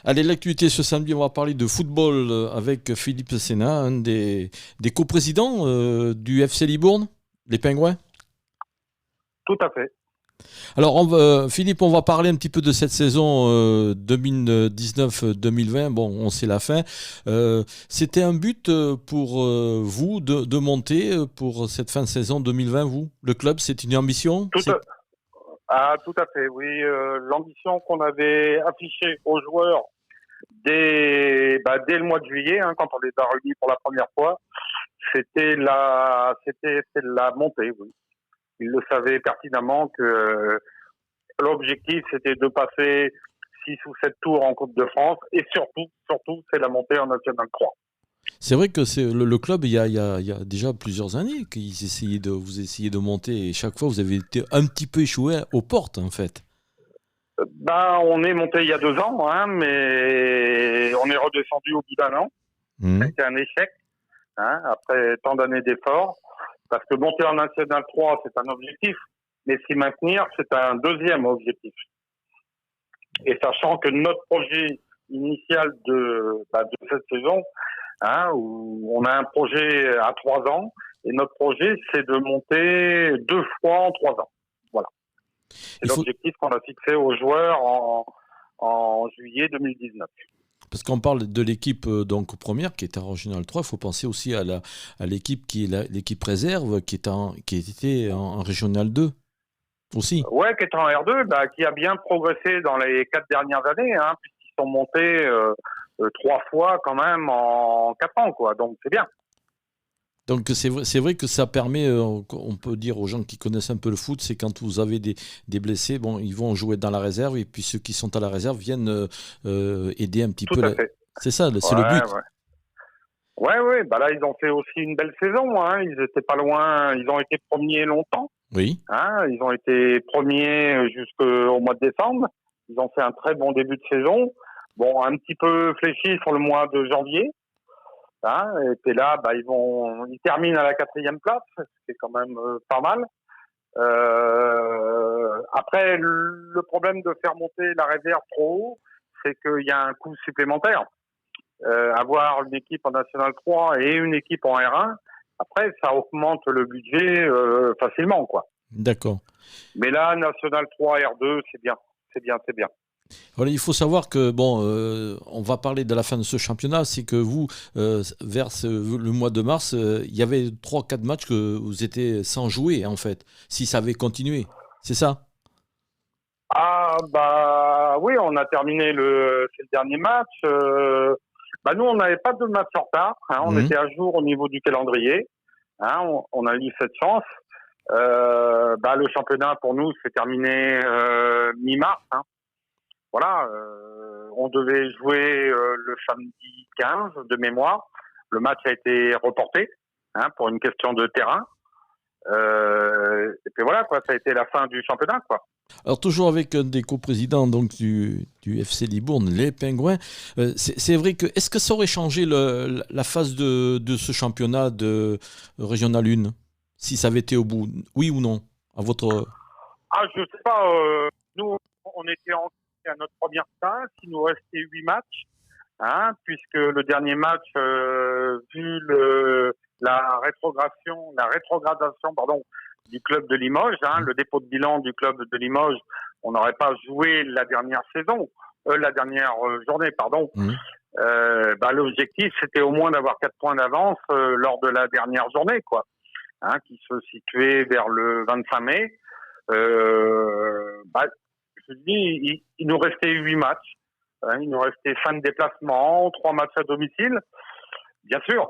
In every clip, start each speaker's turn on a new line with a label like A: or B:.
A: Allez, l'actualité ce samedi, on va parler de football avec Philippe Sénat, un des coprésidents du FC Libourne, les Pingouins.
B: Tout à fait.
A: Alors, Philippe, on va parler un petit peu de cette saison 2019-2020. Bon, on sait la fin. C'était un but pour vous de monter pour cette fin de saison 2020, vous? Le club, c'est une ambition?
B: Tout à, tout à fait, oui. L'ambition qu'on avait affichée aux joueurs dès le mois de juillet, quand on les a réunis pour la première fois, c'était la montée, oui. Ils le savaient pertinemment que l'objectif, c'était de passer 6 ou 7 tours en Coupe de France et surtout, c'est la montée en National 3.
A: C'est vrai que c'est le club, il y a déjà plusieurs années vous essayez de monter et chaque fois vous avez été un petit peu échoué aux portes en fait.
B: On est monté il y a 2 ans, mais on est redescendu au bout d'un an. C'était un échec, après tant d'années d'efforts. Parce que monter en National 3, c'est un objectif, mais s'y maintenir, c'est un deuxième objectif. Et sachant que notre projet initial de cette saison, où on a un projet à 3 ans, et notre projet, c'est de monter 2 fois en 3 ans. Voilà. C'est l'objectif qu'on a fixé aux joueurs en juillet 2019.
A: Parce qu'on parle de l'équipe donc première qui est en Régional 3, il faut penser aussi à l'équipe qui est l'équipe réserve qui était en Régional 2 aussi.
B: Ouais, qui est en R2, qui a bien progressé dans les 4 dernières années, puisqu'ils sont montés 3 fois quand même en 4 ans, quoi. Donc c'est bien.
A: Donc c'est vrai que ça permet, on peut dire aux gens qui connaissent un peu le foot, c'est quand vous avez des blessés, bon, ils vont jouer dans la réserve et puis ceux qui sont à la réserve viennent aider un petit
B: Tout
A: peu.
B: à fait.
A: C'est ça, c'est le but.
B: Ouais. Là, ils ont fait aussi une belle saison. Ils étaient pas loin. Ils ont été premiers longtemps.
A: Oui.
B: Ils ont été premiers jusqu'au mois de décembre. Ils ont fait un très bon début de saison. Bon, un petit peu fléchi sur le mois de janvier. Et puis là, ils terminent à la 4e place, ce qui est quand même pas mal. Après, le problème de faire monter la réserve trop haut, c'est qu'il y a un coût supplémentaire. Avoir une équipe en National 3 et une équipe en R1, après, ça augmente le budget facilement, quoi.
A: D'accord.
B: Mais là, National 3, R2, c'est bien.
A: Voilà, il faut savoir que, on va parler de la fin de ce championnat, c'est que vous, vers le mois de mars, il y avait 3-4 matchs que vous étiez sans jouer, en fait, si ça avait continué. C'est ça?
B: Oui, on a terminé c'est le dernier match. Nous, on n'avait pas de match en retard. On était à jour au niveau du calendrier. On a eu cette chance. Le championnat, pour nous, s'est terminé mi-mars. Voilà, on devait jouer le samedi 15 de mémoire. Le match a été reporté pour une question de terrain. Et puis voilà, quoi, ça a été la fin du championnat, quoi.
A: Alors toujours avec un des coprésidents donc du FC Libourne, les Pingouins, c'est vrai que est-ce que ça aurait changé la phase de ce championnat de Régional 1 si ça avait été au bout, oui ou non, à votre...
B: Je sais pas. Nous, on était à notre première phase. Il nous restait 8 matchs, puisque le dernier match, vu la rétrogradation, du club de Limoges, le dépôt de bilan du club de Limoges, on n'aurait pas joué la dernière journée, pardon. L'objectif, c'était au moins d'avoir 4 points d'avance lors de la dernière journée, quoi, qui se situait vers le 25 mai. Je dis, il nous restait 8 matchs. Il nous restait 5 déplacements, 3 matchs à domicile. Bien sûr,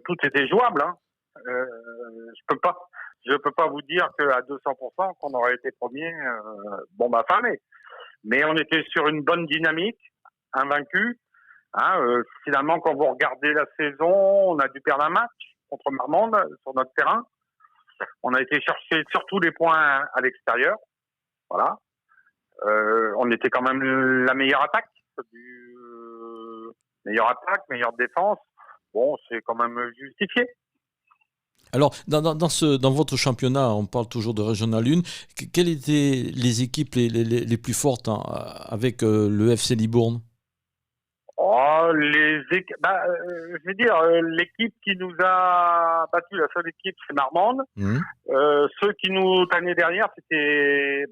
B: tout était jouable. Je peux pas vous dire qu'à 200% qu'on aurait été premier. Fin mai. Mais on était sur une bonne dynamique, invaincu. Finalement, quand vous regardez la saison, on a dû perdre un match contre Marmande sur notre terrain. On a été chercher surtout les points à l'extérieur. Voilà. On était quand même la meilleure attaque, meilleure défense. Bon, c'est quand même justifié.
A: Alors, dans votre championnat, on parle toujours de Régional 1, quelles étaient les équipes les plus fortes avec le FC Libourne?
B: Je vais dire, l'équipe qui nous a battu, la seule équipe, c'est Marmande. Ceux qui nous, l'année dernière, il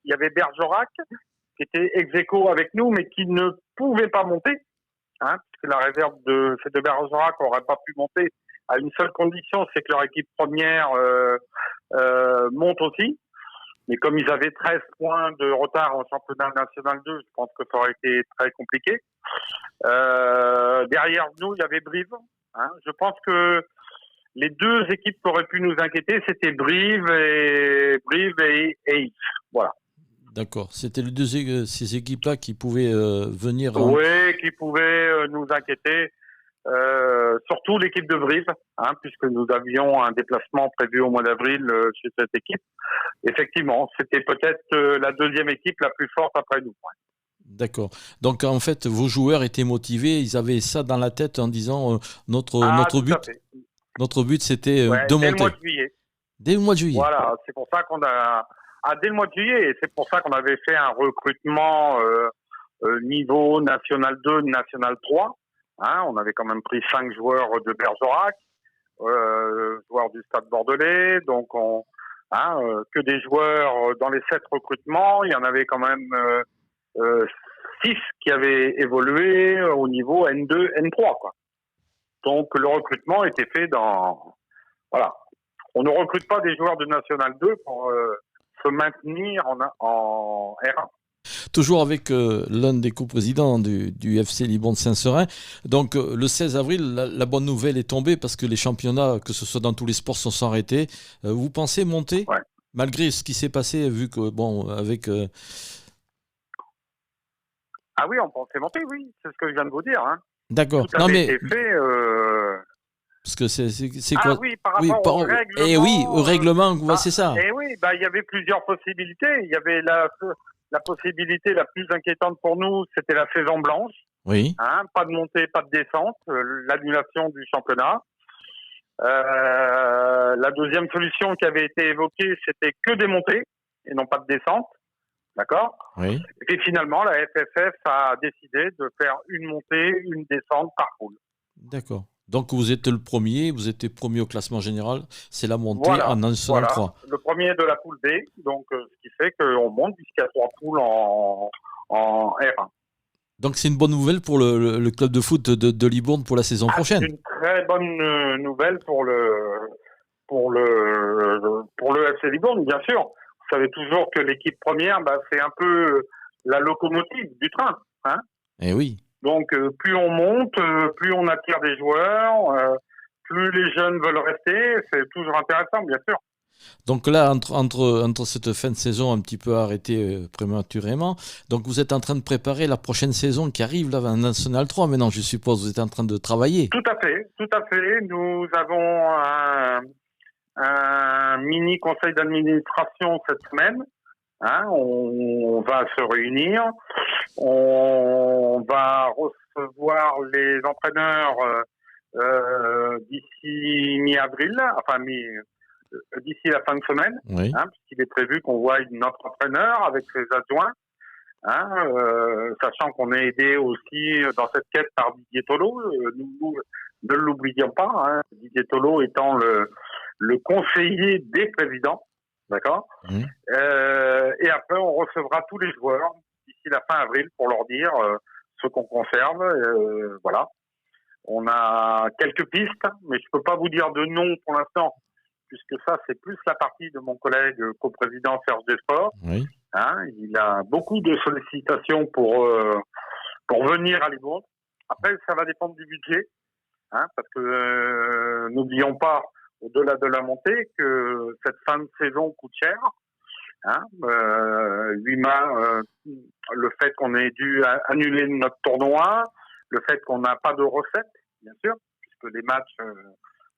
B: y avait Bergerac, qui était ex-aequo avec nous, mais qui ne pouvait pas monter, hein, puisque la réserve de Bergerac n'aurait pas pu monter à une seule condition, c'est que leur équipe première monte aussi. Mais comme ils avaient 13 points de retard en championnat national 2, je pense que ça aurait été très compliqué. Derrière nous, il y avait Brive. Hein. Je pense que les deux équipes qui auraient pu nous inquiéter, c'était Brive et Yves. Voilà.
A: D'accord. C'était les ces équipes-là qui pouvaient venir...
B: Oui, qui pouvaient nous inquiéter. Surtout l'équipe de Brive, hein, puisque nous avions un déplacement prévu au mois d'avril chez cette équipe. Effectivement, c'était peut-être la deuxième équipe la plus forte après nous. Ouais.
A: D'accord. Donc en fait, vos joueurs étaient motivés, ils avaient ça dans la tête en disant notre but c'était de monter. Dès le
B: mois de juillet.
A: Dès le mois de juillet.
B: Voilà, c'est pour ça qu'on a dès le mois de juillet, et c'est pour ça qu'on avait fait un recrutement niveau national 2, national 3. Hein, on avait quand même pris 5 joueurs de Bergerac, joueurs du Stade Bordelais, donc que des joueurs dans les 7 recrutements, il y en avait quand même 6 qui avaient évolué au niveau N2, N3, quoi. Donc le recrutement était fait voilà. On ne recrute pas des joueurs de National 2 pour se maintenir en R1.
A: Toujours avec l'un des coprésidents du FC Libourne Saint-Seurin. Donc le 16 avril, la bonne nouvelle est tombée parce que les championnats, que ce soit dans tous les sports, sont arrêtés. Vous pensez monter malgré ce qui s'est passé, vu que avec...
B: Ah oui, on pensait monter, oui. C'est ce que je viens de vous dire. Hein.
A: D'accord.
B: Tout avait été fait...
A: Parce que c'est quoi?
B: Ah oui, par rapport au règlement.
A: Et oui, au règlement, c'est ça.
B: Et oui, il y avait plusieurs possibilités. Il y avait la possibilité la plus inquiétante pour nous, c'était la saison blanche.
A: Oui.
B: Hein, pas de montée, pas de descente, l'annulation du championnat. La deuxième solution qui avait été évoquée, c'était que des montées et non pas de descente. D'accord ?
A: Oui.
B: Et puis finalement, la FFF a décidé de faire une montée, une descente par poule.
A: D'accord. Donc vous êtes le premier, vous êtes premier au classement général, c'est la montée en National 3.
B: Le premier de la poule B, donc ce qui fait qu'on monte puisqu'il y a 3 poules en R1.
A: Donc c'est une bonne nouvelle pour le club de foot de Libourne pour la saison prochaine.
B: C'est une très bonne nouvelle pour le FC Libourne, bien sûr. Vous savez toujours que l'équipe première, c'est un peu la locomotive du train. Hein.
A: Eh oui.
B: Donc, plus on monte, plus on attire des joueurs, plus les jeunes veulent rester. C'est toujours intéressant, bien sûr.
A: Donc là, entre cette fin de saison un petit peu arrêtée prématurément, donc vous êtes en train de préparer la prochaine saison qui arrive là, en National 3 maintenant, je suppose. Vous êtes en train de travailler.
B: Tout à fait, tout à fait. Nous avons un mini conseil d'administration cette semaine. Hein, on va se réunir, on va recevoir les entraîneurs d'ici mi-avril, d'ici la fin de semaine,
A: oui.
B: Hein, puisqu'il est prévu qu'on voie notre entraîneur avec ses adjoints, hein, sachant qu'on est aidé aussi dans cette quête par Didier Tolo. Nous ne l'oublions pas, hein, Didier Tolo étant le conseiller des présidents. D'accord. Et après, on recevra tous les joueurs d'ici la fin avril pour leur dire ce qu'on conserve. Voilà. On a quelques pistes, mais je peux pas vous dire de nom pour l'instant, puisque ça, c'est plus la partie de mon collègue coprésident Serge Desports.
A: Oui.
B: Hein, il a beaucoup de sollicitations pour venir à Libourne. Après, ça va dépendre du budget, hein, parce que n'oublions pas, au-delà de la montée, que cette fin de saison coûte cher. Hein, le fait qu'on ait dû annuler notre tournoi, le fait qu'on n'a pas de recettes, bien sûr, puisque les matchs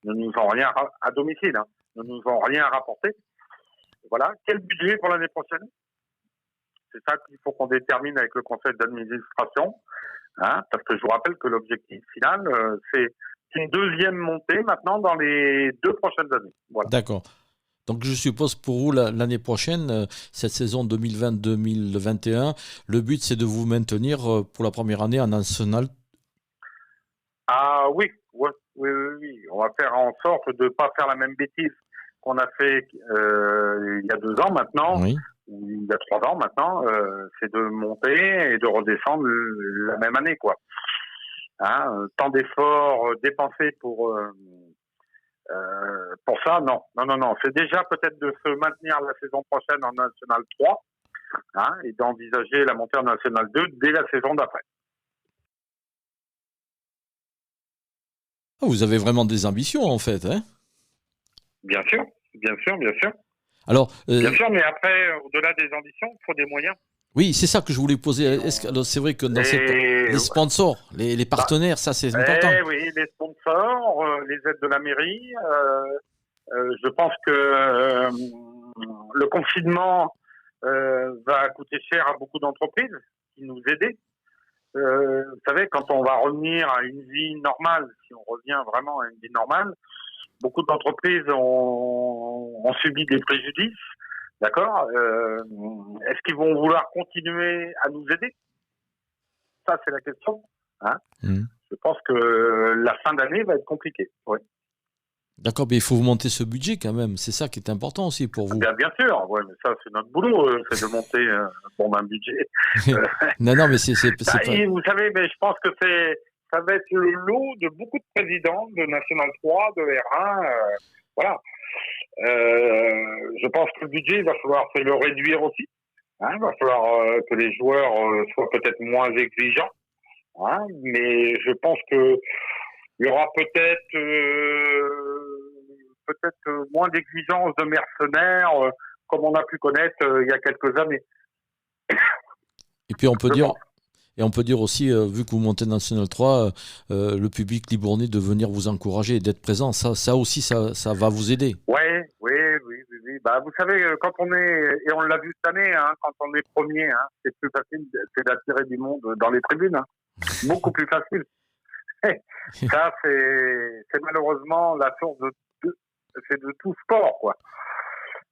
B: ne nous ont rien à domicile, hein, ne nous ont rien rapporté. Voilà. Quel budget pour l'année prochaine ? C'est ça qu'il faut qu'on détermine avec le conseil d'administration, hein, parce que je vous rappelle que l'objectif final, c'est une deuxième montée maintenant dans les 2 prochaines années. Voilà.
A: D'accord. Donc je suppose pour vous l'année prochaine, cette saison 2020-2021, le but c'est de vous maintenir pour la première année en National
B: Ah oui, oui, oui, oui, oui. On va faire en sorte de ne pas faire la même bêtise qu'on a fait il y a 2 ans maintenant,
A: Oui.
B: ou il y a 3 ans maintenant, c'est de monter et de redescendre la même année, quoi. Hein, tant d'efforts dépensés pour ça, non. Non, non, non. C'est déjà peut-être de se maintenir la saison prochaine en National 3, hein, et d'envisager la montée en National 2 dès la saison d'après.
A: Ah, vous avez vraiment des ambitions, en fait, hein?
B: Bien sûr, bien sûr, bien sûr.
A: Alors,
B: Bien sûr, mais après, au-delà des ambitions, il faut des moyens.
A: oui, c'est ça que je voulais poser. Alors, c'est vrai que dans les sponsors, les partenaires, ça c'est important.
B: Oui, les sponsors, les aides de la mairie. Je pense que le confinement va coûter cher à beaucoup d'entreprises qui nous aidaient. Vous savez, quand on va revenir à une vie normale, si on revient vraiment à une vie normale, beaucoup d'entreprises ont subi des préjudices. D'accord. Est-ce qu'ils vont vouloir continuer à nous aider? Ça, c'est la question. Hein. Je pense que la fin d'année va être compliquée. Oui.
A: D'accord, mais il faut vous monter ce budget quand même. C'est ça qui est important aussi pour vous.
B: Bien sûr. Ouais, mais ça, c'est notre boulot, c'est de monter un budget.
A: Non, mais c'est
B: pas...
A: pas...
B: Vous savez, mais je pense que ça va être le lot de beaucoup de présidents de National 3, de R1. Voilà. Je pense que le budget, il va falloir le réduire aussi. Hein, il va falloir que les joueurs soient peut-être moins exigeants. Hein, mais je pense que il y aura peut-être moins d'exigences de mercenaires comme on a pu connaître il y a quelques années.
A: Et puis on peut dire aussi, vu que vous montez National 3, le public libournais de venir vous encourager et d'être présent, ça aussi, ça va vous aider.
B: Oui. Bah, vous savez, quand on est, et on l'a vu cette année, hein, quand on est premier, hein, c'est plus facile, c'est d'attirer du monde dans les tribunes. Hein. Beaucoup plus facile. Ça, c'est malheureusement la source de tout sport, quoi.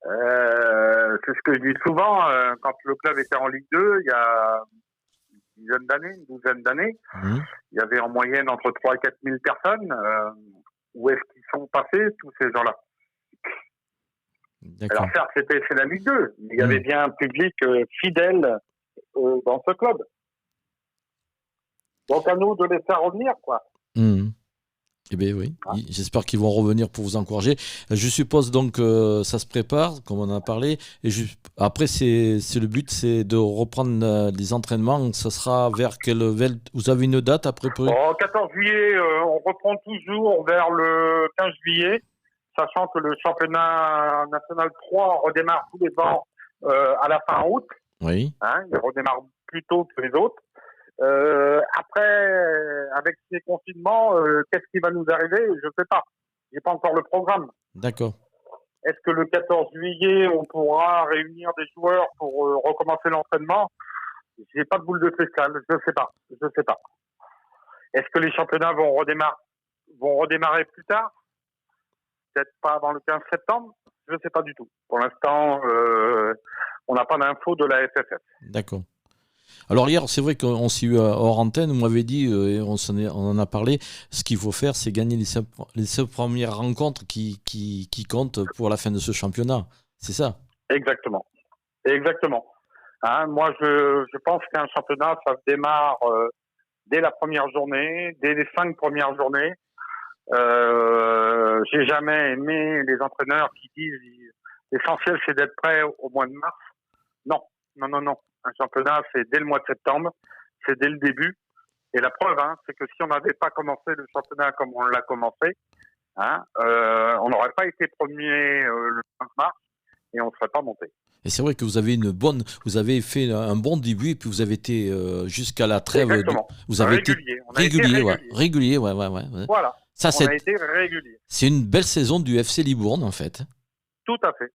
B: C'est ce que je dis souvent, quand le club était en Ligue 2, il y a une douzaine d'années, il y avait en moyenne entre 3 et 4 000 personnes. Où est-ce qu'ils sont passés, tous ces gens-là?
A: D'accord.
B: Alors certes, c'est la Ligue 2, mais il y avait bien un public fidèle dans ce club. Donc à nous de les faire revenir, quoi.
A: Eh bien oui, j'espère qu'ils vont revenir pour vous encourager. Je suppose donc que ça se prépare, comme on en a parlé. Et après, le but, c'est de reprendre les entraînements. Ça sera vers vous avez une date après?
B: 14 juillet, on reprend toujours vers le 15 juillet, sachant que le championnat national 3 redémarre tous les ans à la fin août. Oui. Hein, il redémarre plus tôt que les autres. Après, avec ces confinements, qu'est-ce qui va nous arriver? Je ne sais pas. J'ai pas encore le programme.
A: D'accord.
B: Est-ce que le 14 juillet, on pourra réunir des joueurs pour recommencer l'entraînement? J'ai pas de boule de cristal. Je ne sais pas. Est-ce que les championnats vont redémarrer plus tard? Peut-être pas avant le 15 septembre? Je ne sais pas du tout. Pour l'instant, on n'a pas d'infos de la FFF.
A: D'accord. Alors hier, c'est vrai qu'on s'est eu hors antenne, vous m'avez dit, et on en a parlé, ce qu'il faut faire, c'est gagner les 7 premières rencontres qui comptent pour la fin de ce championnat. C'est ça?
B: Exactement. Hein, moi, je pense qu'un championnat, ça se démarre dès la première journée, dès les 5 premières journées. J'ai jamais aimé les entraîneurs qui disent l'essentiel, c'est d'être prêt au mois de mars. Non. Un championnat, c'est dès le mois de septembre, c'est dès le début. Et la preuve, hein, c'est que si on n'avait pas commencé le championnat comme on l'a commencé, hein, on n'aurait pas été premier le 5 mars et on ne serait pas monté.
A: Et c'est vrai que vous avez fait un bon début et puis vous avez été jusqu'à la trêve.
B: Exactement.
A: Vous avez
B: régulier.
A: été régulier. Ouais.
B: Voilà.
A: Ça,
B: on a été régulier.
A: C'est une belle saison du FC Libourne, en fait.
B: Tout à fait.